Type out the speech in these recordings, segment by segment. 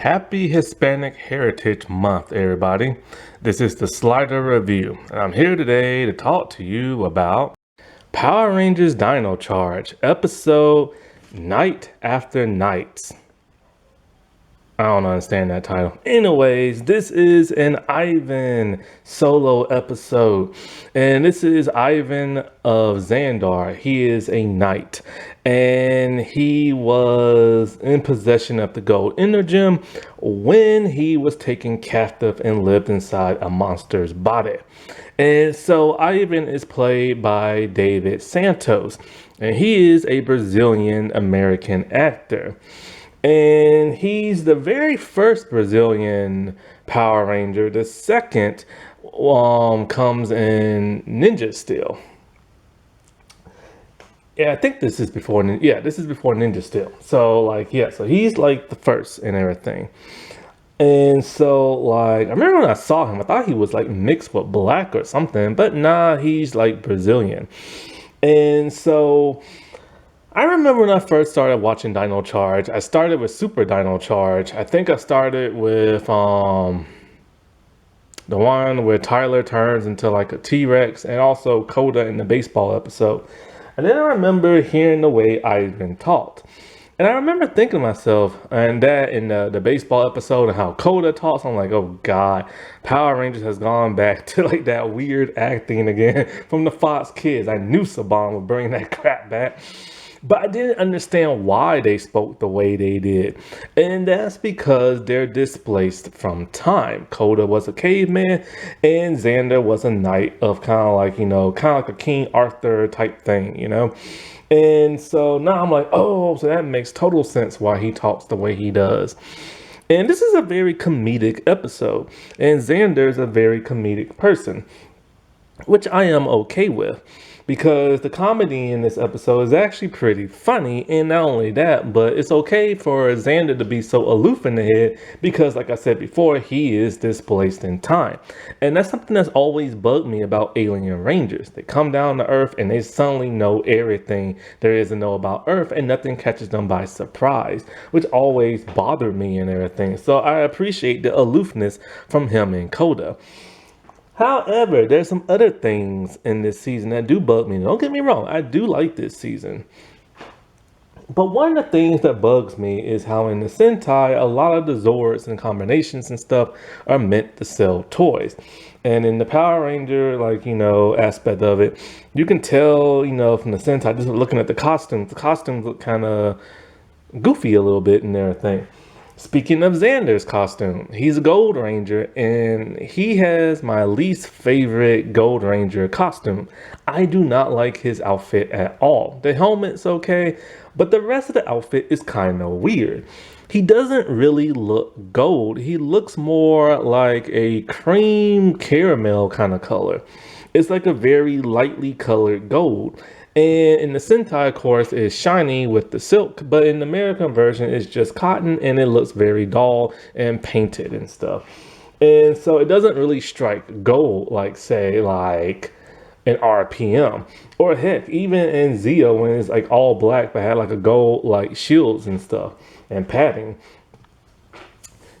Happy Hispanic Heritage Month, everybody. This is the Slider Review, and I'm here today to talk to you about Power Rangers Dino Charge, episode Night After Nights. I don't understand that title. Anyways, this is an Ivan solo episode. And this is Ivan of Xandar. He is a knight. And he was in possession of the gold energem when he was taken captive and lived inside a monster's body. And so Ivan is played by David Santos. And he is a Brazilian American actor. And he's the very first Brazilian Power Ranger. The second comes in Ninja Steel. Yeah, I think this is before. This is before Ninja Steel. So so he's like the first and everything. And so I remember when I saw him, I thought he was like mixed with black or something, but nah, he's like Brazilian. And so I remember when I first started watching Dino Charge, I started with Super Dino Charge. I think I started with the one where Tyler turns into like a T-Rex, and also Coda in the baseball episode. And then I remember hearing the way Ivan talked. And I remember thinking to myself, and that in the baseball episode and how Coda talks, I'm like, oh God, Power Rangers has gone back to like that weird acting again from the Fox kids. I knew Saban would bring that crap back. But I didn't understand why they spoke the way they did. And that's because they're displaced from time. Coda was a caveman and Xander was a knight of kind of like a King Arthur type thing, you know? And so now I'm like, oh, so that makes total sense why he talks the way he does. And this is a very comedic episode. And Xander's a very comedic person, which I am okay with. Because the comedy in this episode is actually pretty funny, and not only that, but it's okay for Xander to be so aloof in the head because, like I said before, he is displaced in time. And that's something that's always bugged me about Alien Rangers. They come down to Earth and they suddenly know everything there is to know about Earth, and nothing catches them by surprise, which always bothered me and everything. So I appreciate the aloofness from him and Coda. However, there's some other things in this season that do bug me. Don't get me wrong, I do like this season. But one of the things that bugs me is how in the Sentai, a lot of the Zords and combinations and stuff are meant to sell toys. And in the Power Ranger, aspect of it, you can tell, from the Sentai, just looking at the costumes look kind of goofy a little bit and everything. Speaking of Xander's costume, he's a Gold Ranger, and he has my least favorite Gold Ranger costume. I do not like his outfit at all. The helmet's okay, but the rest of the outfit is kind of weird. He doesn't really look gold. He looks more like a cream caramel kind of color. It's like a very lightly colored gold. And in the Sentai, of course, is shiny with the silk, but in the American version, it's just cotton and it looks very dull and painted and stuff. And so it doesn't really strike gold like, say, like an RPM. Or heck, even in Zeo, when it's like all black but had like a gold like shields and stuff and padding.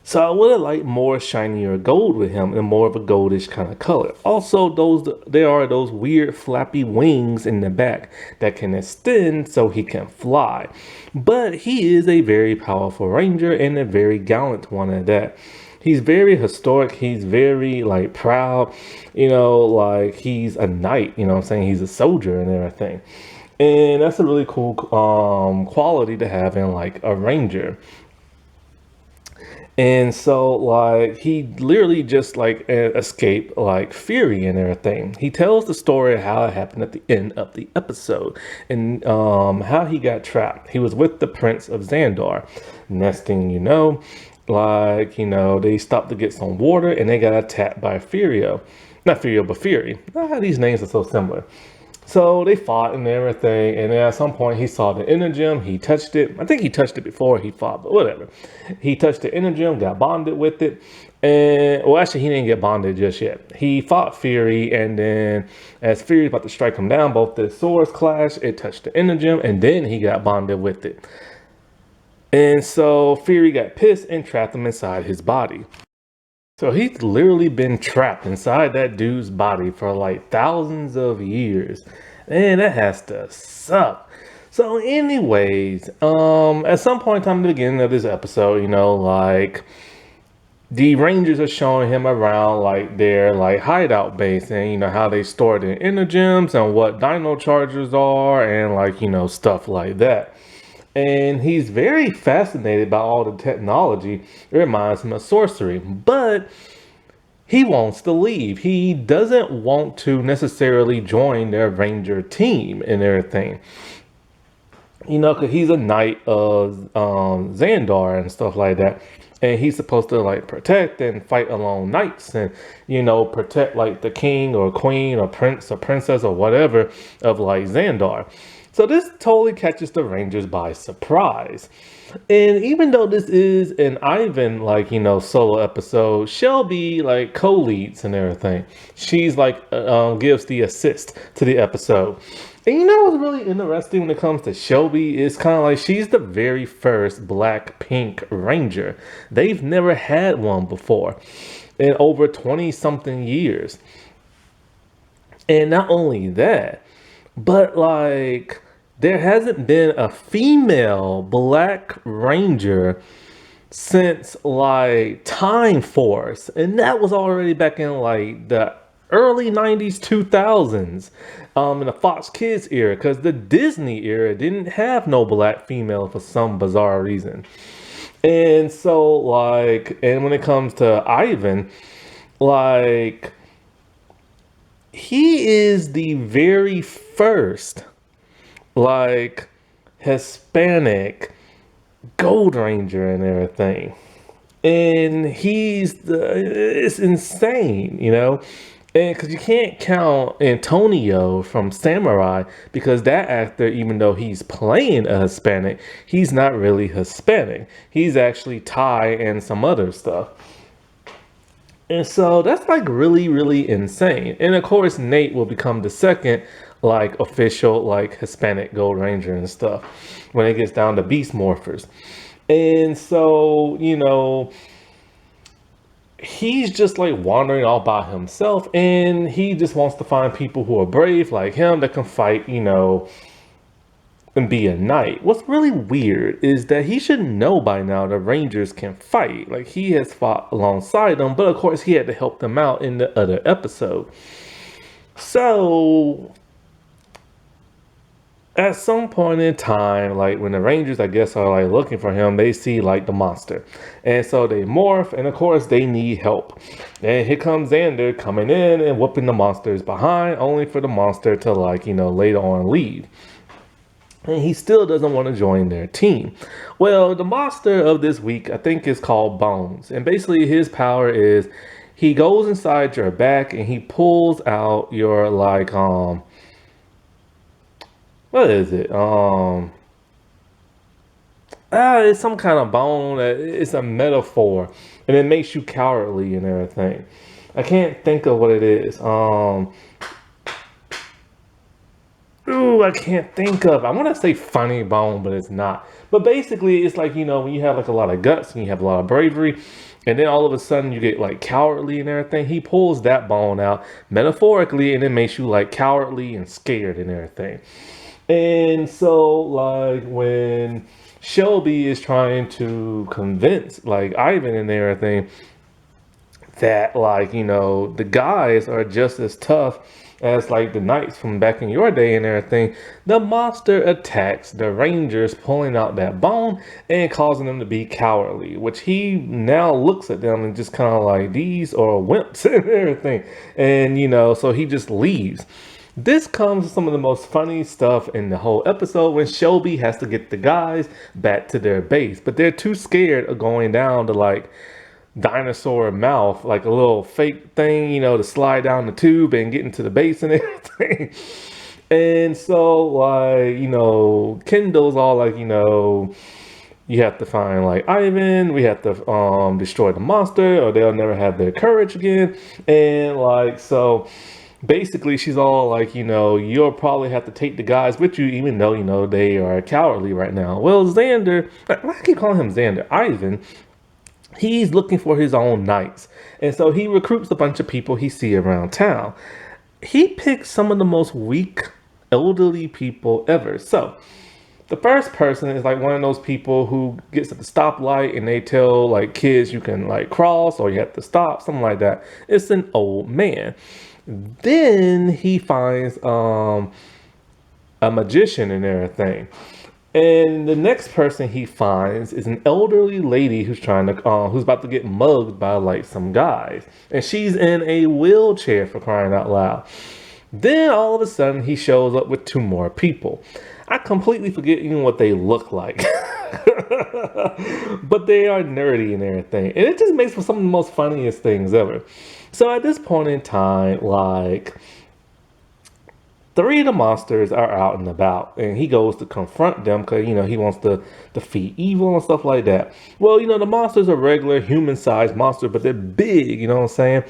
So I would have liked more shinier gold with him and more of a goldish kind of color. Also, there are those weird flappy wings in the back that can extend so he can fly. But he is a very powerful ranger and a very gallant one at that. He's very historic. He's very proud, he's a knight, he's a soldier and everything. And that's a really cool quality to have in a ranger. And so, he literally just, escaped, Fury and everything. He tells the story of how it happened at the end of the episode and how he got trapped. He was with the Prince of Xandar. Next thing you know, they stopped to get some water and they got attacked by Furio. Not Furio, but Fury. These names are so similar. So they fought and everything, and then at some point he saw the energem, he touched it. I think he touched it before he fought, but whatever. He touched the energem, got bonded with it, and well, actually he didn't get bonded just yet. He fought Fury, and then as Fury was about to strike him down, both the swords clashed, it touched the energem, and then he got bonded with it. And so Fury got pissed and trapped him inside his body. So he's literally been trapped inside that dude's body for like thousands of years. Man, that has to suck. So anyways, at some point in time in the beginning of this episode, like the Rangers are showing him around like their like hideout base and how they store their energems and what dino chargers are and like stuff like that. And he's very fascinated by all the technology. It reminds him of sorcery, but he wants to leave. He doesn't want to necessarily join their ranger team and everything. Because he's a knight of Xandar and stuff like that. And he's supposed to like protect and fight along knights and, protect like the king or queen or prince or princess or whatever of like Xandar. So this totally catches the Rangers by surprise. And even though this is an Ivan, like, solo episode, Shelby, like, co-leads and everything. She's, like, gives the assist to the episode. And what's really interesting when it comes to Shelby is kind of like she's the very first Black-Pink Ranger. They've never had one before in over 20-something years. And not only that, but, like, there hasn't been a female Black Ranger since, like, Time Force. And that was already back in, like, the early 90s, 2000s, in the Fox Kids era. Because the Disney era didn't have no Black female for some bizarre reason. And so, like, and when it comes to Ivan, like, he is the very first like Hispanic Gold Ranger and everything. And it's insane, And because you can't count Antonio from Samurai because that actor, even though he's playing a Hispanic, he's not really Hispanic. He's actually Thai and some other stuff. And so that's like really, really insane. And of course, Nate will become the second like official like Hispanic Gold Ranger and stuff when it gets down to Beast Morphers. And so, he's just like wandering all by himself and he just wants to find people who are brave like him that can fight, and be a knight. What's really weird is that he should know by now the Rangers can fight. Like he has fought alongside them, but of course he had to help them out in the other episode. So at some point in time, like when the Rangers, I guess, are like looking for him, they see like the monster. And so they morph, and of course they need help. And here comes Xander coming in and whooping the monsters behind, only for the monster to like, later on leave. And he still doesn't want to join their team. Well, the monster of this week, I think, is called Bones. And basically his power is he goes inside your back and he pulls out your like, what is it? It's some kind of bone. It's a metaphor. And it makes you cowardly and everything. I can't think of what it is. Ooh, I can't think of. I want to say funny bone, but it's not. But basically, it's like, when you have like a lot of guts and you have a lot of bravery, and then all of a sudden you get like cowardly and everything. He pulls that bone out metaphorically, and it makes you like cowardly and scared and everything. And so, like, when Shelby is trying to convince like Ivan and everything that like, the guys are just as tough as like the knights from back in your day and everything, the monster attacks the Rangers, pulling out that bone and causing them to be cowardly, which he now looks at them and just kind of like, these are wimps and everything. And, so he just leaves. This comes with some of the most funny stuff in the whole episode when Shelby has to get the guys back to their base, but they're too scared of going down to like dinosaur mouth, like a little fake thing, to slide down the tube and get into the base and everything. And so like, Kendall's all like, you have to find like Ivan, we have to destroy the monster or they'll never have their courage again. And like, so Basically, she's all like, you'll probably have to take the guys with you, even though, they are cowardly right now. Well, Xander, I keep calling him Xander, Ivan, he's looking for his own knights. And so he recruits a bunch of people he see around town. He picks some of the most weak, elderly people ever. So the first person is like one of those people who gets at the stoplight and they tell like kids you can like cross or you have to stop, something like that. It's an old man. Then he finds a magician and everything. And the next person he finds is an elderly lady who's who's about to get mugged by like some guys, and she's in a wheelchair, for crying out loud. Then all of a sudden he shows up with two more people. I completely forget even what they look like, but they are nerdy and everything, and it just makes for some of the most funniest things ever. So at this point in time, like, three of the monsters are out and about, and he goes to confront them because, he wants to defeat evil and stuff like that. Well, the monsters are regular human-sized monsters, but they're big, you know what I'm saying?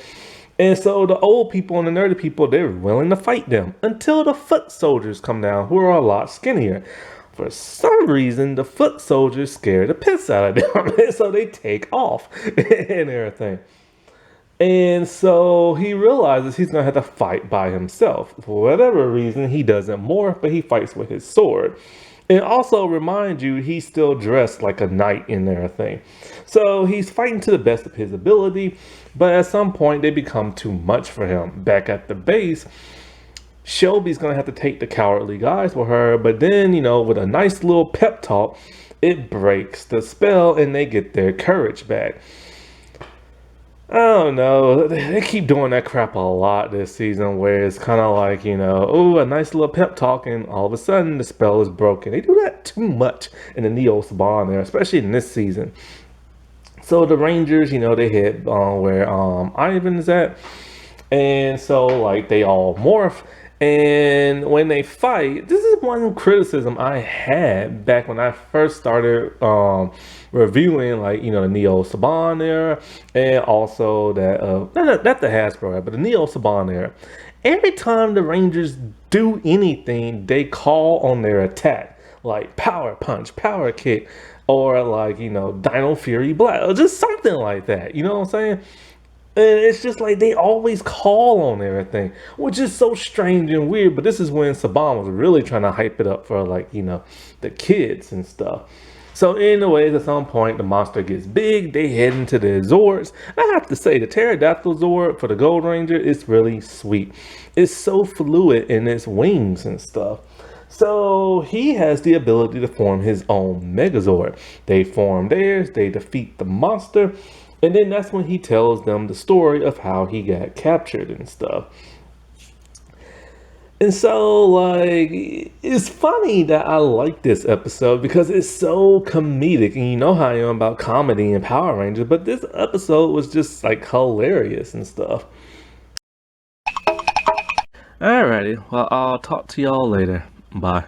And so the old people and the nerdy people, they're willing to fight them until the foot soldiers come down, who are a lot skinnier. For some reason, the foot soldiers scare the piss out of them, and so they take off and everything. And so he realizes he's going to have to fight by himself. For whatever reason, he doesn't morph, but he fights with his sword. And also remind you, he's still dressed like a knight in everything. So he's fighting to the best of his ability, but at some point they become too much for him. Back at the base, Shelby's going to have to take the cowardly guys with her, but then, with a nice little pep talk, it breaks the spell and they get their courage back. I don't know. They keep doing that crap a lot this season where it's kind of like, oh, a nice little pep talk and all of a sudden the spell is broken. They do that too much in the Neo Saban there, especially in this season. So the Rangers, they hit where Ivan is at. And so, like, they all morph. And when they fight, this is one criticism I had back when I first started reviewing, like, the Neo Saban era, and also that, not the Hasbro era, but the Neo Saban era. Every time the Rangers do anything, they call on their attack, like Power Punch, Power Kick, or like, Dino Fury Black, or just something like that, you know what I'm saying? And it's just like they always call on everything, which is so strange and weird. But this is when Saban was really trying to hype it up for, like, the kids and stuff. So anyways, at some point, the monster gets big. They head into their Zords. I have to say, the Pterodactyl Zord for the Gold Ranger is really sweet. It's so fluid in its wings and stuff. So he has the ability to form his own Megazord. They form theirs. They defeat the monster. And then that's when he tells them the story of how he got captured and stuff. And so, like, it's funny that I like this episode because it's so comedic. And you know how I am about comedy and Power Rangers, but this episode was just, like, hilarious and stuff. Alrighty, well, I'll talk to y'all later. Bye.